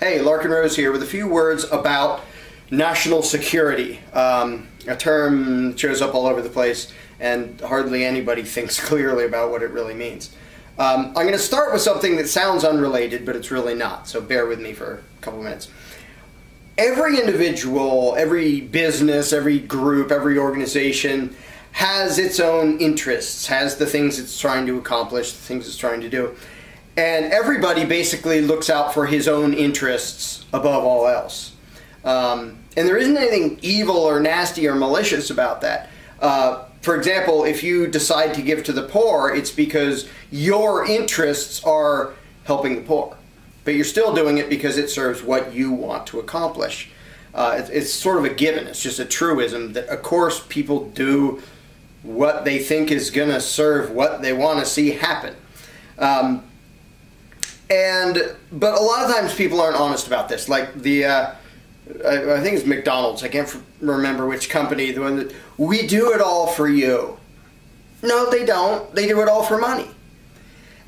Hey, Larken Rose here with a few words about national security, a term that shows up all over the place and hardly anybody thinks clearly about what it really means. I'm going to start with something that sounds unrelated, but it's really not, so bear with me for a couple minutes. Every individual, every business, every group, every organization has its own interests, has the things it's trying to accomplish, the things it's trying to do. And everybody basically looks out for his own interests above all else. And there isn't anything evil or nasty or malicious about that. For example, if you decide to give to the poor, it's because your interests are helping the poor. But you're still doing it because it serves what you want to accomplish. It's sort of a given. It's just a truism that, of course, people do what they think is going to serve what they want to see happen. But a lot of times people aren't honest about this. Like I think it's McDonald's. I can't remember which company. The one that, we do it all for you. No, they don't. They do it all for money.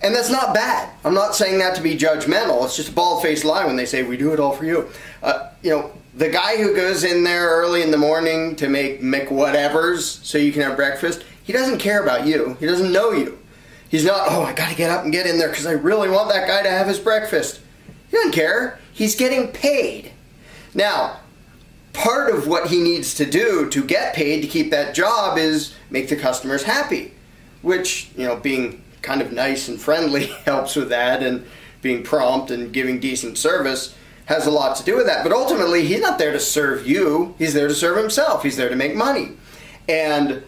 And that's not bad. I'm not saying that to be judgmental. It's just a bald-faced lie when they say we do it all for you. You know, the guy who goes in there early in the morning to make McWhatevers so you can have breakfast, he doesn't care about you. He doesn't know you. He's not, oh, I got to get up and get in there because I really want that guy to have his breakfast. He doesn't care. He's getting paid. Now, part of what he needs to do to get paid to keep that job is make the customers happy, which, you know, being kind of nice and friendly helps with that, and being prompt and giving decent service has a lot to do with that. But ultimately, he's not there to serve you. He's there to serve himself. He's there to make money. And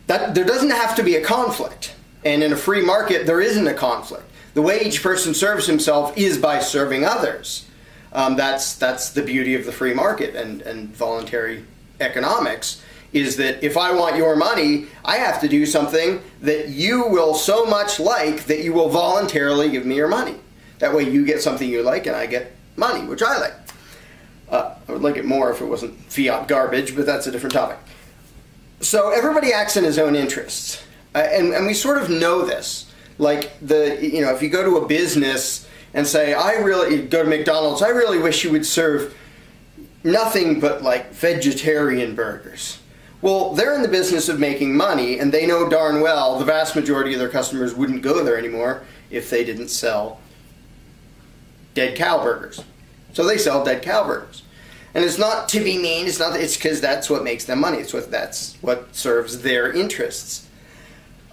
that there doesn't have to be a conflict. And in a free market, there isn't a conflict. The way each person serves himself is by serving others. That's the beauty of the free market and voluntary economics, is that if I want your money, I have to do something that you will so much like that you will voluntarily give me your money. That way you get something you like and I get money, which I like. I would like it more if it wasn't fiat garbage, but that's a different topic. So everybody acts in his own interests. And we sort of know this. Like, if you go to a business and say, go to McDonald's, I really wish you would serve nothing but like vegetarian burgers. Well, they're in the business of making money, and they know darn well the vast majority of their customers wouldn't go there anymore if they didn't sell dead cow burgers. So they sell dead cow burgers. And it's not to be mean, it's because that's what makes them money. That's what serves their interests.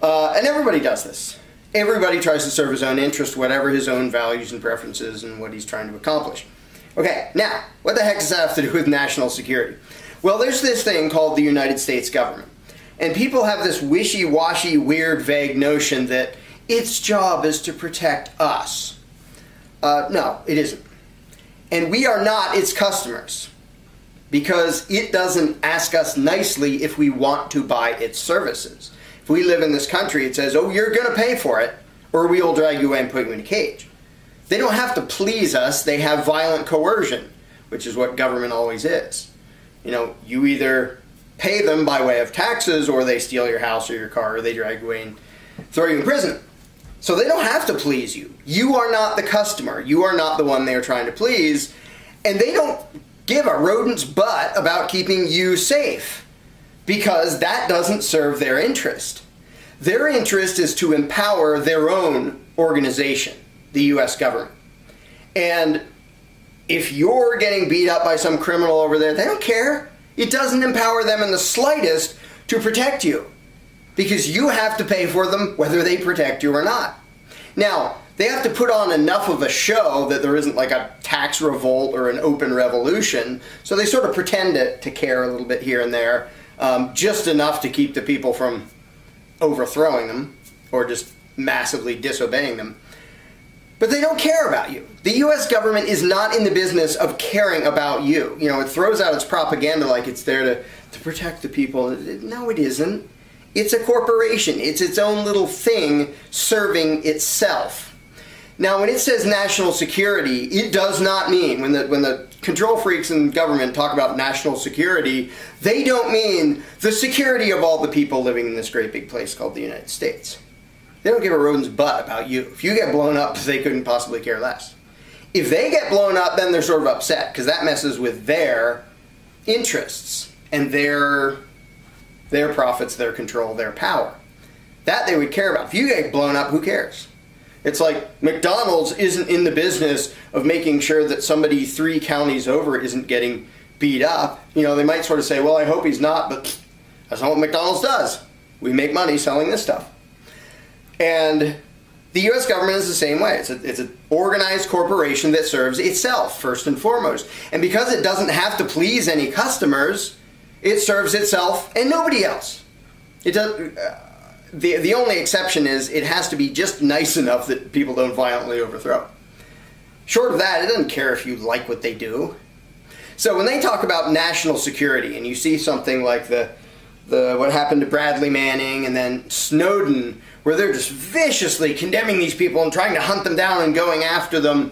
And everybody does this. Everybody tries to serve his own interest, whatever his own values and preferences and what he's trying to accomplish. Okay, now, what the heck does that have to do with national security? Well, there's this thing called the United States government. And people have this wishy-washy, weird, vague notion that its job is to protect us. No, it isn't. And we are not its customers, because it doesn't ask us nicely if we want to buy its services. If we live in this country, it says, oh, you're going to pay for it, or we will drag you away and put you in a cage. They don't have to please us. They have violent coercion, which is what government always is. You know, you either pay them by way of taxes, or they steal your house or your car, or they drag you away and throw you in prison. So they don't have to please you. You are not the customer. You are not the one they are trying to please. And they don't give a rodent's butt about keeping you safe, because that doesn't serve their interest. Their interest is to empower their own organization, the U.S. government. And if you're getting beat up by some criminal over there, they don't care. It doesn't empower them in the slightest to protect you, because you have to pay for them whether they protect you or not. Now, they have to put on enough of a show that there isn't like a tax revolt or an open revolution, so they sort of pretend to care a little bit here and there, just enough to keep the people from overthrowing them or just massively disobeying them. But they don't care about you. The U.S. government is not in the business of caring about you. You know, it throws out its propaganda like it's there to protect the people. No, it isn't. It's a corporation. It's its own little thing serving itself. Now, when it says national security, it does not mean, when the control freaks in government talk about national security, they don't mean the security of all the people living in this great big place called the United States. They don't give a rodent's butt about you. If you get blown up, they couldn't possibly care less. If they get blown up, then they're sort of upset because that messes with their interests and their profits, their control, their power. That they would care about. If you get blown up, who cares? It's like McDonald's isn't in the business of making sure that somebody 3 counties over isn't getting beat up. You know, they might sort of say, well, I hope he's not, but that's not what McDonald's does. We make money selling this stuff. And the U.S. government is the same way. It's an organized corporation that serves itself, first and foremost. And because it doesn't have to please any customers, it serves itself and nobody else. It does. The only exception is it has to be just nice enough that people don't violently overthrow. Short of that, it doesn't care if you like what they do. So when they talk about national security, and you see something like what happened to Bradley Manning and then Snowden, where they're just viciously condemning these people and trying to hunt them down and going after them.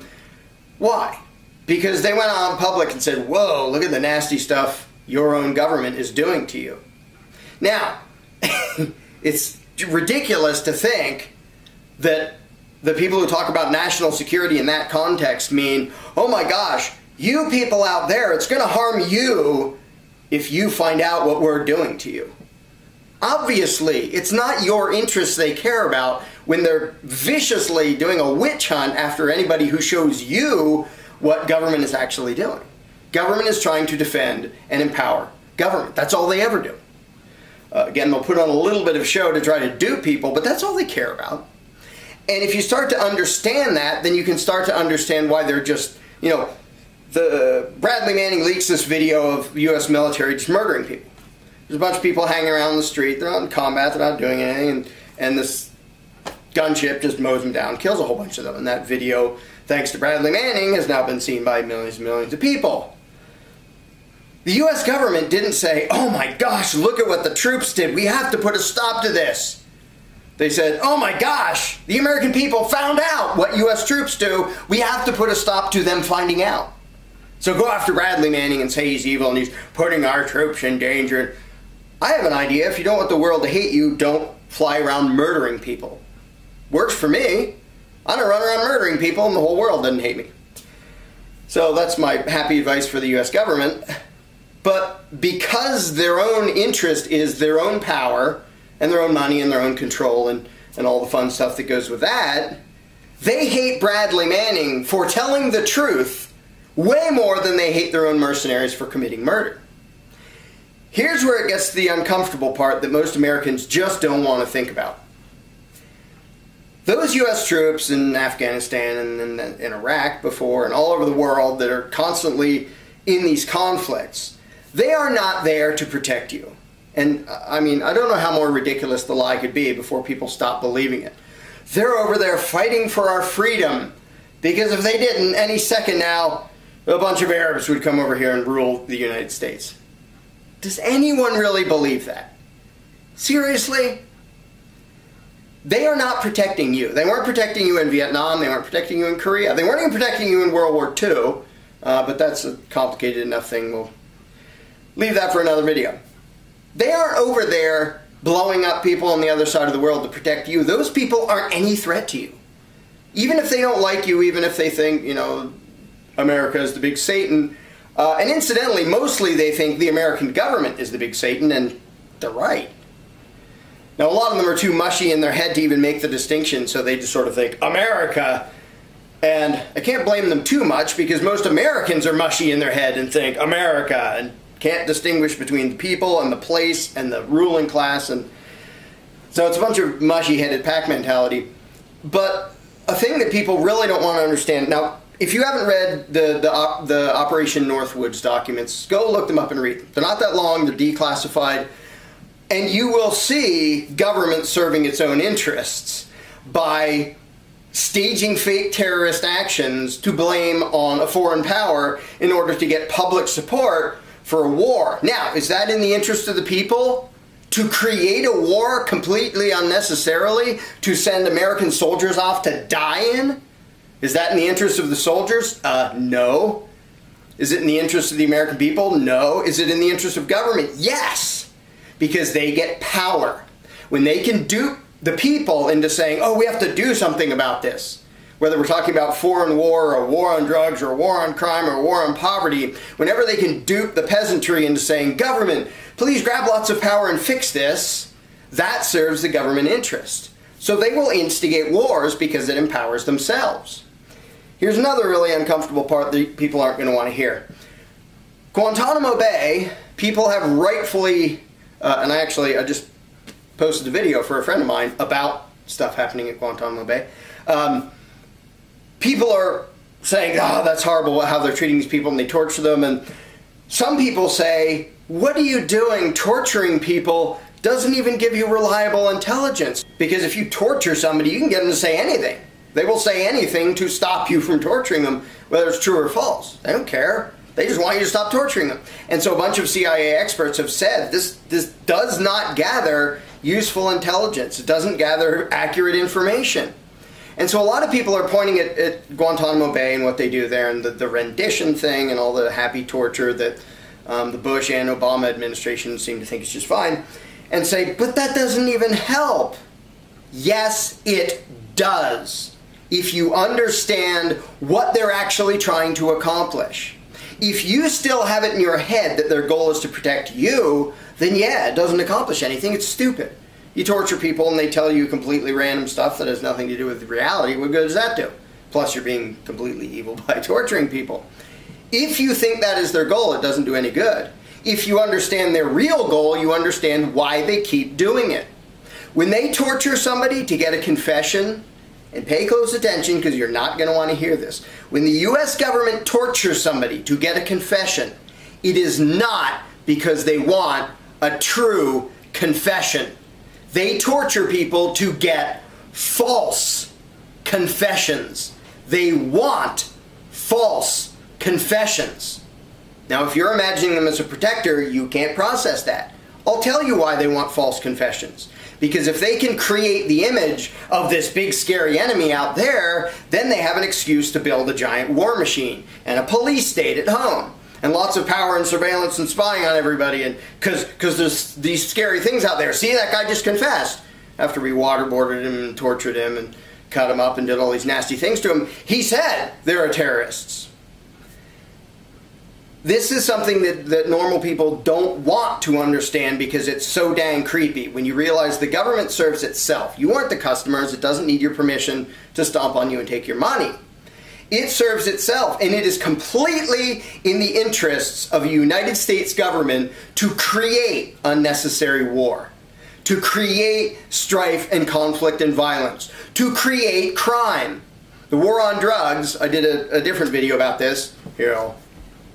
Why? Because they went out in public and said, whoa, look at the nasty stuff your own government is doing to you. Now, it's ridiculous to think that the people who talk about national security in that context mean, oh my gosh, you people out there, it's going to harm you if you find out what we're doing to you. Obviously, it's not your interests they care about when they're viciously doing a witch hunt after anybody who shows you what government is actually doing. Government is trying to defend and empower government. That's all they ever do. Again, they'll put on a little bit of show to try to dupe people, but that's all they care about. And if you start to understand that, then you can start to understand why they're just, you know, the Bradley Manning leaks this video of U.S. military just murdering people. There's a bunch of people hanging around the street. They're not in combat. They're not doing anything. And this gunship just mows them down, kills a whole bunch of them. And that video, thanks to Bradley Manning, has now been seen by millions and millions of people. The U.S. government didn't say, oh my gosh, look at what the troops did. We have to put a stop to this. They said, oh my gosh, the American people found out what U.S. troops do. We have to put a stop to them finding out. So go after Bradley Manning and say he's evil and he's putting our troops in danger. I have an idea. If you don't want the world to hate you, don't fly around murdering people. Works for me. I don't run around murdering people and the whole world doesn't hate me. So that's my happy advice for the U.S. government. But because their own interest is their own power and their own money and their own control and all the fun stuff that goes with that, they hate Bradley Manning for telling the truth way more than they hate their own mercenaries for committing murder. Here's where it gets to the uncomfortable part that most Americans just don't want to think about. Those U.S. troops in Afghanistan and in Iraq before and all over the world that are constantly in these conflicts, they are not there to protect you. And I mean, I don't know how more ridiculous the lie could be before people stop believing it. They're over there fighting for our freedom, because if they didn't, any second now, a bunch of Arabs would come over here and rule the United States. Does anyone really believe that? Seriously? They are not protecting you. They weren't protecting you in Vietnam. They weren't protecting you in Korea. They weren't even protecting you in World War II. But that's a complicated enough thing. We'll leave that for another video. They aren't over there blowing up people on the other side of the world to protect you. Those people aren't any threat to you. Even if they don't like you, even if they think, you know, America is the big Satan. And incidentally, mostly they think the American government is the big Satan, and they're right. Now, a lot of them are too mushy in their head to even make the distinction, so they just sort of think, America. And I can't blame them too much, because most Americans are mushy in their head and think America, and can't distinguish between the people and the place and the ruling class. And so it's a bunch of mushy-headed pack mentality. But a thing that people really don't want to understand. Now, if you haven't read the Operation Northwoods documents, go look them up and read them. They're not that long. They're declassified. And you will see government serving its own interests by staging fake terrorist actions to blame on a foreign power in order to get public support for a war. Now, is that in the interest of the people? To create a war completely unnecessarily? To send American soldiers off to die in? Is that in the interest of the soldiers? No. Is it in the interest of the American people? No. Is it in the interest of government? Yes. Because they get power. When they can dupe the people into saying, oh, we have to do something about this. whether we're talking about foreign war or a war on drugs or a war on crime or a war on poverty, whenever they can dupe the peasantry into saying, government, please grab lots of power and fix this, that serves the government interest. So they will instigate wars because it empowers themselves. Here's another really uncomfortable part that people aren't going to want to hear. Guantanamo Bay, people have rightfully, and I just posted a video for a friend of mine about stuff happening at Guantanamo Bay. People are saying, oh, that's horrible how they're treating these people and they torture them. And some people say, what are you doing? Torturing people doesn't even give you reliable intelligence. Because if you torture somebody, you can get them to say anything. They will say anything to stop you from torturing them, whether it's true or false. They don't care. They just want you to stop torturing them. And so a bunch of CIA experts have said this does not gather useful intelligence. It doesn't gather accurate information. And so a lot of people are pointing at Guantanamo Bay and what they do there and the rendition thing and all the happy torture that the Bush and Obama administration seem to think is just fine and say, but that doesn't even help. Yes, it does. If you understand what they're actually trying to accomplish. If you still have it in your head that their goal is to protect you, then yeah, it doesn't accomplish anything. It's stupid. You torture people and they tell you completely random stuff that has nothing to do with reality. What good does that do? Plus you're being completely evil by torturing people. If you think that is their goal, it doesn't do any good. If you understand their real goal, you understand why they keep doing it. When they torture somebody to get a confession, and pay close attention because you're not going to want to hear this. When the U.S. government tortures somebody to get a confession, it is not because they want a true confession. They torture people to get false confessions. They want false confessions. Now, if you're imagining them as a protector, you can't process that. I'll tell you why they want false confessions. Because if they can create the image of this big scary enemy out there, then they have an excuse to build a giant war machine and a police state at home. And lots of power and surveillance and spying on everybody. And because there's these scary things out there. See, that guy just confessed. After we waterboarded him and tortured him and cut him up and did all these nasty things to him, he said there are terrorists. This is something that normal people don't want to understand because it's so dang creepy. When you realize the government serves itself. You aren't the customers. It doesn't need your permission to stomp on you and take your money. It serves itself, and it is completely in the interests of the United States government to create unnecessary war, to create strife and conflict and violence, to create crime. The war on drugs, I did a different video about this. Here, I'll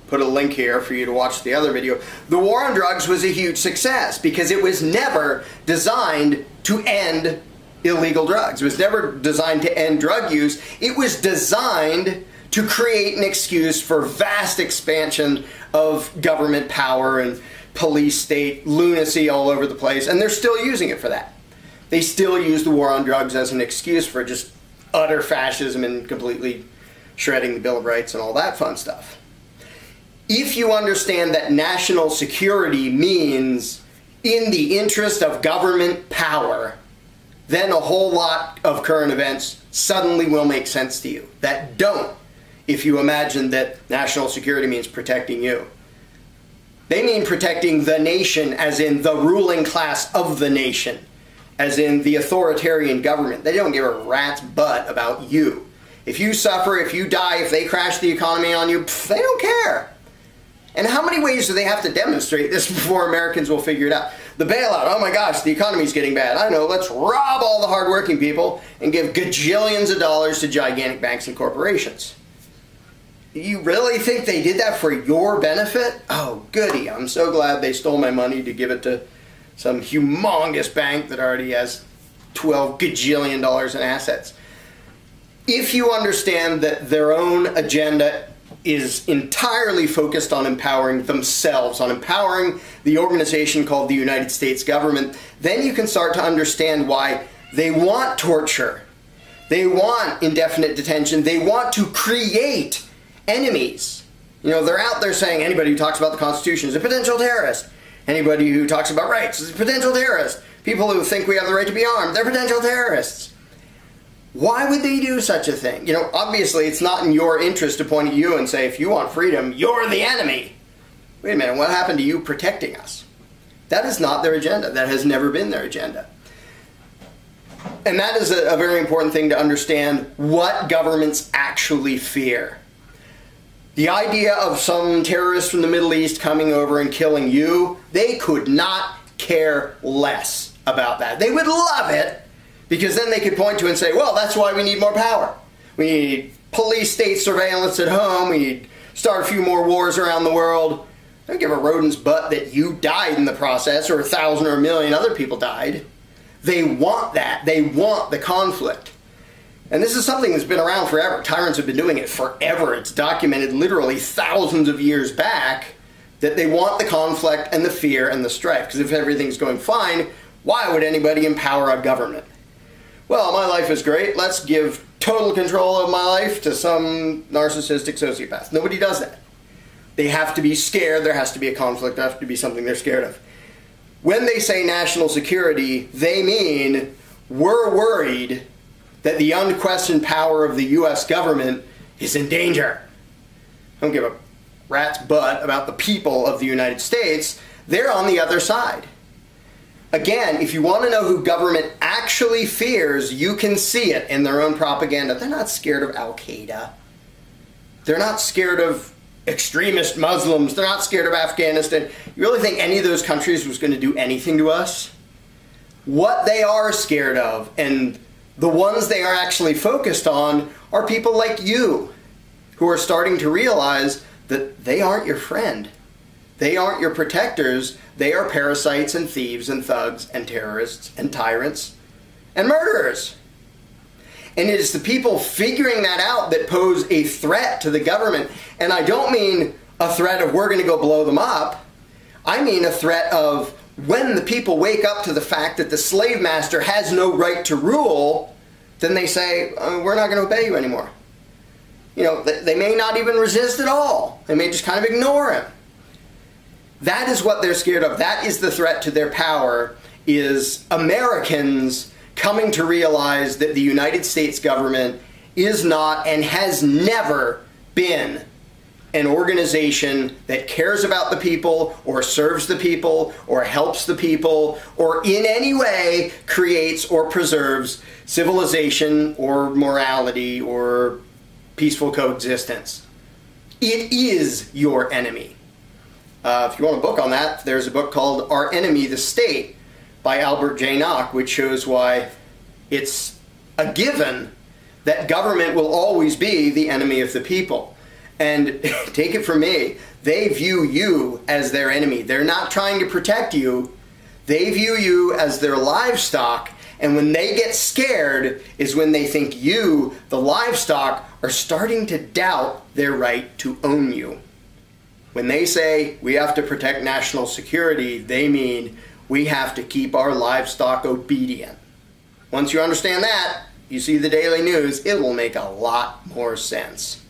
put a link here for you to watch the other video. The war on drugs was a huge success because it was never designed to end illegal drugs. It was never designed to end drug use. It was designed to create an excuse for vast expansion of government power and police state lunacy all over the place, and they're still using it for that. They still use the war on drugs as an excuse for just utter fascism and completely shredding the Bill of Rights and all that fun stuff. If you understand that national security means in the interest of government power, then a whole lot of current events suddenly will make sense to you. That don't if you imagine that national security means protecting you. They mean protecting the nation, as in the ruling class of the nation, as in the authoritarian government. They don't give a rat's butt about you. If you suffer, if you die, if they crash the economy on you, they don't care. And how many ways do they have to demonstrate this before Americans will figure it out? The bailout, oh my gosh, the economy's getting bad. I know, let's rob all the hardworking people and give gajillions of dollars to gigantic banks and corporations. You really think they did that for your benefit? Oh, goody, I'm so glad they stole my money to give it to some humongous bank that already has $12 gajillion in assets. If you understand that their own agenda is entirely focused on empowering themselves, on empowering the organization called the United States government, then you can start to understand why they want torture. They want indefinite detention. They want to create enemies. You know, they're out there saying anybody who talks about the Constitution is a potential terrorist. Anybody who talks about rights is a potential terrorist. People who think we have the right to be armed, they're potential terrorists. Why would they do such a thing? You know, obviously it's not in your interest to point at you and say, if you want freedom, you're the enemy. Wait a minute, what happened to you protecting us? That is not their agenda. That has never been their agenda. And that is a very important thing to understand what governments actually fear. The idea of some terrorist from the Middle East coming over and killing you, they could not care less about that. They would love it, because then they could point to and say, well, that's why we need more power. We need police state surveillance at home. We need to start a few more wars around the world. Don't give a rodent's butt that you died in the process, or 1,000 or 1,000,000 other people died. They want that. They want the conflict. And this is something that's been around forever. Tyrants have been doing it forever. It's documented literally thousands of years back that they want the conflict and the fear and the strife. Because if everything's going fine, why would anybody empower a government? Well, my life is great. Let's give total control of my life to some narcissistic sociopath. Nobody does that. They have to be scared. There has to be a conflict. There has to be something they're scared of. When they say national security, they mean we're worried that the unquestioned power of the U.S. government is in danger. I don't give a rat's butt about the people of the United States. They're on the other side. Again, if you want to know who government actually fears, you can see it in their own propaganda. They're not scared of Al-Qaeda. They're not scared of extremist Muslims. They're not scared of Afghanistan. You really think any of those countries was going to do anything to us? What they are scared of, and the ones they are actually focused on, are people like you, who are starting to realize that they aren't your friend. They aren't your protectors. They are parasites and thieves and thugs and terrorists and tyrants and murderers. And it is the people figuring that out that pose a threat to the government. And I don't mean a threat of we're going to go blow them up. I mean a threat of when the people wake up to the fact that the slave master has no right to rule, then they say, we're not going to obey you anymore. You know, they may not even resist at all. They may just kind of ignore him. That is what they're scared of. That is the threat to their power, is Americans coming to realize that the United States government is not and has never been an organization that cares about the people or serves the people or helps the people or in any way creates or preserves civilization or morality or peaceful coexistence. It is your enemy. If you want a book on that, there's a book called Our Enemy, the State by Albert J. Nock, which shows why it's a given that government will always be the enemy of the people. And take it from me, they view you as their enemy. They're not trying to protect you. They view you as their livestock. And when they get scared is when they think you, the livestock, are starting to doubt their right to own you. When they say we have to protect national security, they mean we have to keep our livestock obedient. Once you understand that, you see the daily news, it will make a lot more sense.